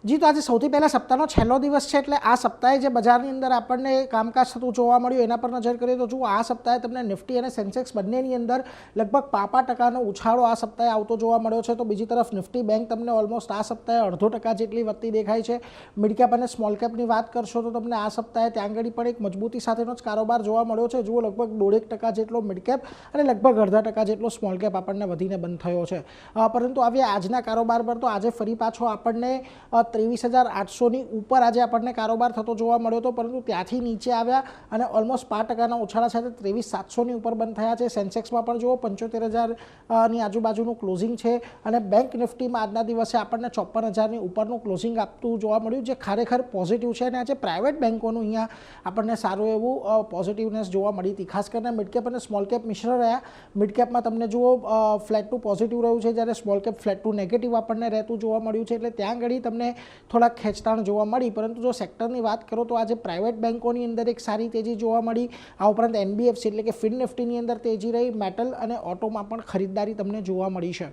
જી, તો આજે સૌથી પહેલાં સપ્તાહનો છેલ્લો દિવસ છે એટલે આ સપ્તાહે જે બજારની અંદર આપણને કામકાજ થતું જોવા મળ્યું એના પર નજર કરીએ તો જુઓ આ સપ્તાહે તમને નિફ્ટી અને સેન્સેક્સ બંનેની અંદર લગભગ 5% ઉછાળો આ સપ્તાહે આવતો જોવા મળ્યો છે. તો બીજી તરફ નિફ્ટી બેંક તમને ઓલમોસ્ટ આ સપ્તાહે 0.5% જેટલી વધતી દેખાય છે. મિડ કેપ અને સ્મોલ કેપની વાત કરશો તો તમને આ સપ્તાહે ત્યાં આગળ પણ એક મજબૂતી સાથેનો જ કારોબાર જોવા મળ્યો છે. જુઓ લગભગ 1.5% જેટલો મિડ કેપ અને લગભગ 0.5% જેટલો સ્મોલ કેપ આપણને વધીને બંધ થયો છે. પરંતુ હવે આજના કારોબાર પર તો આજે ફરી પાછો આપણને 23,800ની ઉપર આજે આપણને કારોબાર થતો જોવા મળ્યો હતો, પરંતુ ત્યાંથી નીચે આવ્યા અને ઓલમોસ્ટ 5%ના ઉછાળા સાથે 23,700ની ઉપર બંધ થયા છે. સેન્સેક્સમાં પણ જુઓ 75,000ની આજુબાજુનું ક્લોઝિંગ છે અને બેંક નિફ્ટીમાં આજના દિવસે આપણને 54,000ની ઉપરનું ક્લોઝિંગ આપતું જોવા મળ્યું, જે ખરેખર પોઝિટિવ છે. અને આજે પ્રાઇવેટ બેન્કોનું અહીંયા આપણને સારું એવું પોઝિટિવનેસ જોવા મળી હતી. ખાસ કરીને મિડ કેપ અને સ્મોલ કેપ મિશ્ર રહ્યા. મિડ કેપમાં તમને જુઓ ફ્લેટ ટુ પોઝિટિવ રહ્યું છે, જ્યારે small cap flat to negative આપણને રહેતું જોવા મળ્યું છે. એટલે ત્યાં આગળ તમને થોડાક ખેંચતાણ જોવા મળી. પરંતુ જો સેક્ટરની વાત કરો તો આજે પ્રાઇવેટ બેન્કોની અંદર એક સારી તેજી જોવા મળી. આ ઉપરાંત NBFC એટલે કે ફિન નિફ્ટીની અંદર તેજી રહી. મેટલ અને ઓટોમાં પણ ખરીદદારી તમને જોવા મળી છે.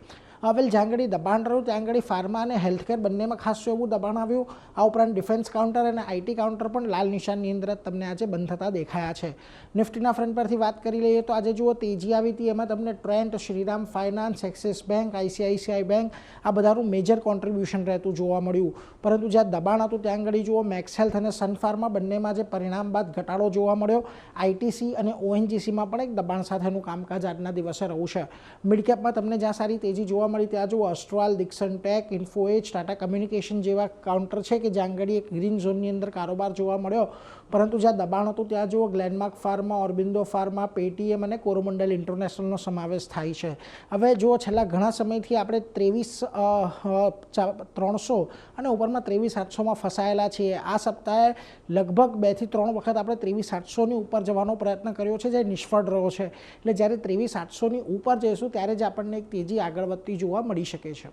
હવે જ્યાં આગળ દબાણ રહ્યું ત્યાં આગળ ફાર્મા અને હેલ્થકેર બંનેમાં ખાસ એવું દબાણ આવ્યું. આ ઉપરાંત ડિફેન્સ કાઉન્ટર અને IT કાઉન્ટર પણ લાલ નિશાનની અંદર જ તમને આજે બંધ થતા દેખાયા છે. નિફ્ટીના ફ્રન્ટ પરથી વાત કરી લઈએ તો આજે જુઓ તેજી આવી હતી. એમાં તમને Trent, Shriram finance, axis bank, ICICI bank આ બધાનું મેજર કોન્ટ્રીબ્યુશન રહેતું જોવા મળ્યું. પરંતુ જ્યાં દબાણ હતું ત્યાં આગળ જુઓ મેક્સ હેલ્થ અને સન ફાર્મા બંનેમાં જે પરિણામ બાદ ઘટાડો જોવા મળ્યો. ITC અને ONGCમાં પણ એક દબાણ સાથેનું કામકાજ આજના દિવસે રહ્યું છે. મિડ કેપમાં તમને જ્યાં સારી તેજી જોવા મળી ત્યાં જુઓ અસ્ટ્રાલ, દિક્સન ટેક, ઇન્ફો એજ, ટાટા કમ્યુનિકેશન જેવા કાઉન્ટર છે કે જ્યાં આગળ એક ગ્રીન ઝોનની અંદર કારોબાર જોવા મળ્યો. પરંતુ જ્યાં દબાણ હતું ત્યાં જુઓ ગ્લેનમાર્ક ફાર્મા, ઓર્બિંદો ફાર્મા, પેટીએમ અને કોરોમંડલ ઇન્ટરનેશનલનો સમાવેશ થાય છે. હવે જુઓ છેલ્લા ઘણા સમયથી આપણે 23,300 અને ઉપરમાં 23,800માં ફસાયેલા છીએ. આ સપ્તાહે લગભગ 2 થી 3 વખત આપણે 23,800ની ઉપર જવાનો પ્રયત્ન કર્યો છે, જે નિષ્ફળ રહ્યો છે. એટલે જ્યારે 23,800ની ઉપર જઈશું ત્યારે જ આપણને એક તેજી આગળ વધતી જોવા મળી શકે છે.